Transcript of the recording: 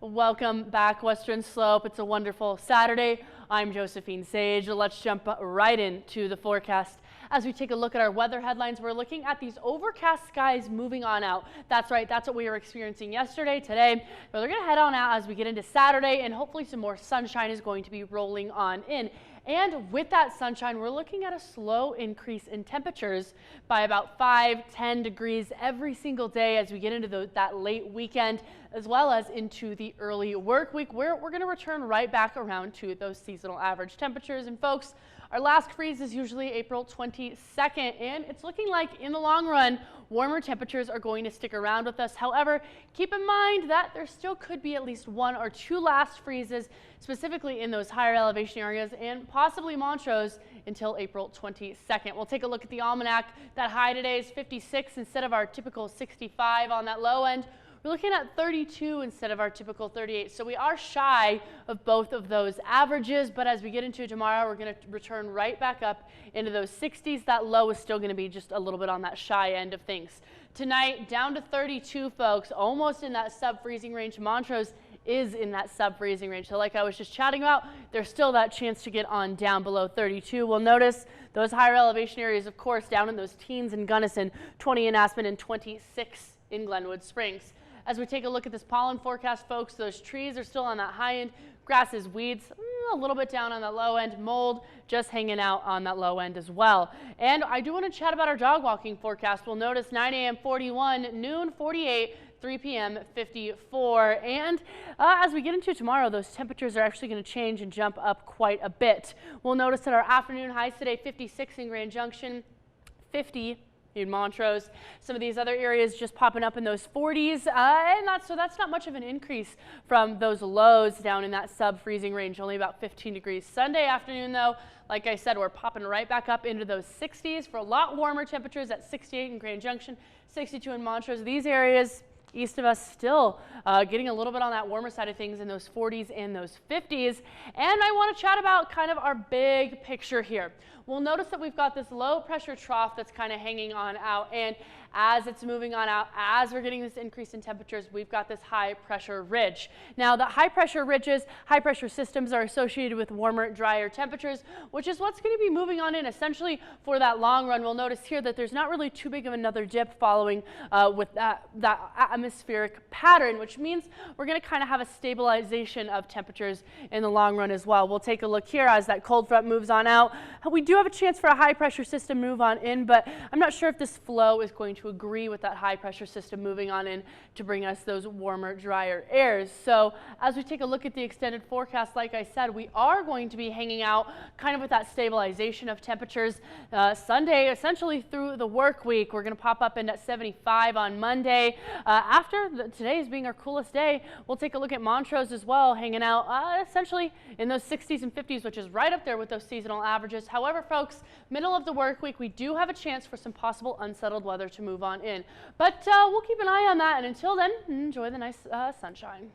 Welcome back, Western Slope. It's a wonderful Saturday. I'm Josephine Sage. Let's jump right into the forecast. As we take a look at our weather headlines, we're looking at these overcast skies moving on out. That's right, that's what we were experiencing yesterday, today. But they're going to head on out as we get into Saturday, and hopefully some more sunshine is going to be rolling on in. And with that sunshine, we're looking at a slow increase in temperatures by about 5-10 degrees every single day as we get into that late weekend, as well as into the early work week, where we're going to return right back around to those seasonal average temperatures. And folks, our last freeze is usually April 22nd, and it's looking like in the long run, warmer temperatures are going to stick around with us. However, keep in mind that there still could be at least 1 or 2 last freezes, specifically in those higher elevation areas and possibly Montrose until April 22nd. We'll take a look at the almanac. That high today is 56 instead of our typical 65 on that low end. We're looking at 32 instead of our typical 38. So we are shy of both of those averages, but as we get into tomorrow, we're going to return right back up into those 60s. That low is still going to be just a little bit on that shy end of things. Tonight, down to 32, folks, almost in that sub-freezing range. Montrose is in that sub-freezing range. So like I was just chatting about, there's still that chance to get on down below 32. We'll notice those higher elevation areas, of course, down in those teens in Gunnison, 20 in Aspen, and 26 in Glenwood Springs. As we take a look at this pollen forecast, folks, those trees are still on that high end. Grasses, weeds, a little bit down on that low end. Mold just hanging out on that low end as well. And I do want to chat about our dog walking forecast. We'll notice 9 a.m. 41, noon 48, 3 p.m. 54. And as we get into tomorrow, those temperatures are actually going to change and jump up quite a bit. We'll notice that our afternoon highs today, 56 in Grand Junction, 50 in Montrose. Some of these other areas just popping up in those 40s, so that's not much of an increase from those lows down in that sub-freezing range, only about 15 degrees. Sunday afternoon, though, like I said, we're popping right back up into those 60s for a lot warmer temperatures at 68 in Grand Junction, 62 in Montrose. These areas east of us still getting a little bit on that warmer side of things in those 40s and those 50s. And I want to chat about kind of our big picture here. We'll notice that we've got this low pressure trough that's kind of hanging on out, and as it's moving on out, as we're getting this increase in temperatures, we've got this high pressure ridge. Now, the high pressure ridges, high pressure systems are associated with warmer, drier temperatures, which is what's going to be moving on in essentially for that long run. We'll notice here that there's not really too big of another dip following with that atmospheric pattern, which means we're going to kind of have a stabilization of temperatures in the long run as well. We'll take a look here as that cold front moves on out. We do have a chance for a high pressure system move on in, but I'm not sure if this flow is going to agree with that high pressure system moving on in to bring us those warmer, drier airs. So as we take a look at the extended forecast, like I said, we are going to be hanging out kind of with that stabilization of temperatures Sunday, essentially through the work week. We're going to pop up in at 75 on Monday. Today is being our coolest day, we'll take a look at Montrose as well, hanging out essentially in those 60s and 50s, which is right up there with those seasonal averages. However, folks, middle of the work week, we do have a chance for some possible unsettled weather to move on in. But we'll keep an eye on that, and until then, enjoy the nice sunshine.